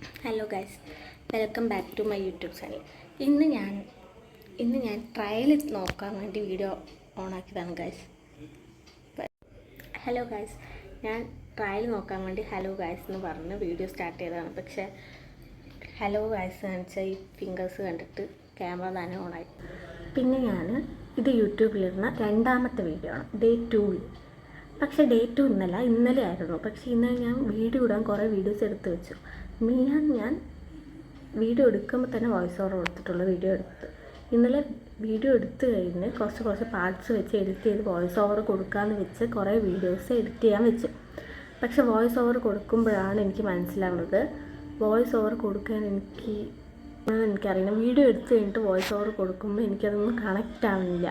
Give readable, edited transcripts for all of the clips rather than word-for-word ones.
Hello guys, welcome back to my YouTube channel. ഇന്ന് ഞാൻ trial നോക്കാൻ വേണ്ടി വീഡിയോ ഓണാക്കിയതാണ് ഗൈസ്. ഹലോ ഗൈസ്, ഞാൻ ട്രയൽ നോക്കാൻ വേണ്ടി ഹലോ ഗൈസ് എന്ന് പറഞ്ഞ് വീഡിയോ സ്റ്റാർട്ട് ചെയ്തതാണ്. പക്ഷേ ഹലോ ഗൈസ് കാണിച്ച ഈ ഫിംഗേഴ്സ് കണ്ടിട്ട് ക്യാമറ തന്നെ ഓണായി. പിന്നെ ഇത് യൂട്യൂബിലിരുന്ന രണ്ടാമത്തെ വീഡിയോ ആണ്, ഡേ 2. പക്ഷേ ഡേ 2 ഇന്നലെ ആയിരുന്നു. പക്ഷേ ഇന്നലെ ഞാൻ വീഡിയോ ഇടാൻ കുറേ വീഡിയോസ് എടുത്ത് വെച്ചു. ഞാൻ വീഡിയോ എടുക്കുമ്പോൾ തന്നെ വോയിസ് ഓവർ കൊടുത്തിട്ടുള്ള വീഡിയോ എടുത്ത് ഇന്നലെ വീഡിയോ എടുത്ത് കഴിഞ്ഞ് കുറച്ച് പാർട്സ് വെച്ച് എഡിറ്റ് ചെയ്ത് വോയിസ് ഓവർ കൊടുക്കാമെന്ന് വെച്ച് കുറേ വീഡിയോസ് എഡിറ്റ് ചെയ്യാൻ വെച്ചു. പക്ഷെ വോയിസ് ഓവർ കൊടുക്കുമ്പോഴാണ് എനിക്ക് മനസ്സിലാവുന്നത് വോയിസ് ഓവർ കൊടുക്കാൻ എനിക്കറിയണം. വീഡിയോ എടുത്ത് കഴിഞ്ഞിട്ട് വോയിസ് ഓവർ കൊടുക്കുമ്പോൾ എനിക്കതൊന്നും കണക്റ്റ് ആവുന്നില്ല.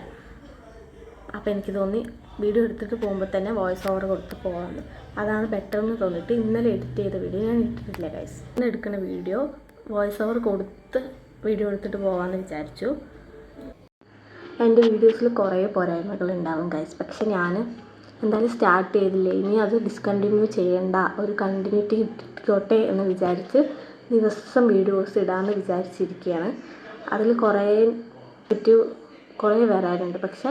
അപ്പോൾ എനിക്ക് തോന്നി വീഡിയോ എടുത്തിട്ട് പോകുമ്പോൾ തന്നെ വോയിസ് ഓവർ കൊടുത്ത് പോകാമെന്ന്. അതാണ് ബെറ്റർന്ന് തോന്നിയിട്ട് ഇന്നലെ എഡിറ്റ് ചെയ്ത വീഡിയോ ഞാൻ ഇട്ടിട്ടില്ല ഗൈസ്. ഇന്ന് എടുക്കുന്ന വീഡിയോ വോയിസ് ഓവർ കൊടുത്ത് വീഡിയോ എടുത്തിട്ട് പോകാമെന്ന് വിചാരിച്ചു. എൻ്റെ വീഡിയോസിൽ കുറേ പോരായ്മകൾ ഉണ്ടാവും ഗൈസ്. പക്ഷെ ഞാൻ എന്തായാലും സ്റ്റാർട്ട് ചെയ്തില്ലേ, ഇനി അത് ഡിസ്കണ്ടിന്യൂ ചെയ്യേണ്ട, ഒരു കണ്ടിന്യൂറ്റി ഇട്ടോട്ടെ എന്ന് വിചാരിച്ച് ദിവസം വീഡിയോസ് ഇടാമെന്ന് വിചാരിച്ചിരിക്കുകയാണ്. അതിൽ കുറേ വരാറുണ്ട്. പക്ഷെ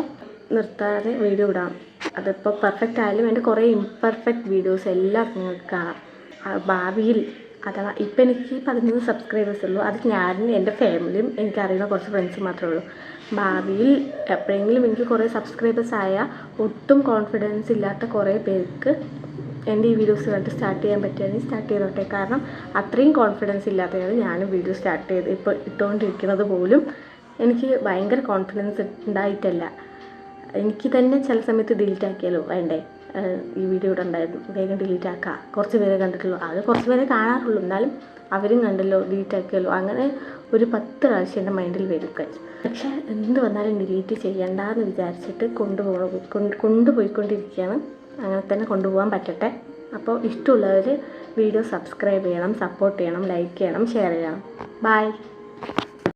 നിർത്താതെ വീഡിയോ ഇടാം. അതിപ്പോൾ പെർഫെക്റ്റ് ആയാലും എൻ്റെ കുറേ ഇംപെർഫെക്റ്റ് വീഡിയോസ് എല്ലാം നിങ്ങൾക്ക് കാണാം. ഭാവിയിൽ അഥവാ ഇപ്പം എനിക്ക് 11 സബ്സ്ക്രൈബേഴ്സ് ഉള്ളൂ. അത് ഞാനും എൻ്റെ ഫാമിലിയും എനിക്കറിയുന്ന കുറച്ച് ഫ്രണ്ട്സ് മാത്രമേ ഉള്ളൂ. ഭാവിയിൽ എപ്പോഴെങ്കിലും എനിക്ക് കുറേ സബ്സ്ക്രൈബേഴ്സ് ആയാൽ ഒട്ടും കോൺഫിഡൻസ് ഇല്ലാത്ത കുറേ പേർക്ക് എൻ്റെ ഈ വീഡിയോസ് കണ്ടിട്ട് സ്റ്റാർട്ട് ചെയ്യാൻ പറ്റുകയാണെങ്കിൽ സ്റ്റാർട്ട് ചെയ്തോട്ടെ. കാരണം അത്രയും കോൺഫിഡൻസ് ഇല്ലാത്തതാണ് ഞാനും വീഡിയോ സ്റ്റാർട്ട് ചെയ്ത് ഇപ്പോൾ ഇട്ടുകൊണ്ടിരിക്കുന്നത് പോലും എനിക്ക് ഭയങ്കര കോൺഫിഡൻസ് ഉണ്ടായിട്ടല്ല. എനിക്ക് തന്നെ ചില സമയത്ത് ഡിലീറ്റ് ആക്കിയാലോ വേണ്ടേ, ഈ വീഡിയോ ഇവിടെ ഉണ്ടായിരുന്നു, വേഗം ഡിലീറ്റ് ആക്കാം, കുറച്ച് പേരെ കണ്ടിട്ടുള്ളൂ, അത് കുറച്ച് പേരെ കാണാറുള്ളൂ, എന്നാലും അവരും കണ്ടല്ലോ, ഡിലീറ്റ് ആക്കിയല്ലോ, അങ്ങനെ ഒരു 10 പ്രാവശ്യം എൻ്റെ മൈൻഡിൽ വരും. പക്ഷേ എന്ത് വന്നാലും ഡിലീറ്റ് ചെയ്യണ്ടെന്ന് വിചാരിച്ചിട്ട് കൊണ്ടുപോയിക്കൊണ്ടിരിക്കുകയാണ്. അങ്ങനെ തന്നെ കൊണ്ടുപോകാൻ പറ്റട്ടെ. അപ്പോൾ ഇഷ്ടമുള്ളവർ വീഡിയോ സബ്സ്ക്രൈബ് ചെയ്യണം, സപ്പോർട്ട് ചെയ്യണം, ലൈക്ക് ചെയ്യണം, ഷെയർ ചെയ്യണം. ബൈ.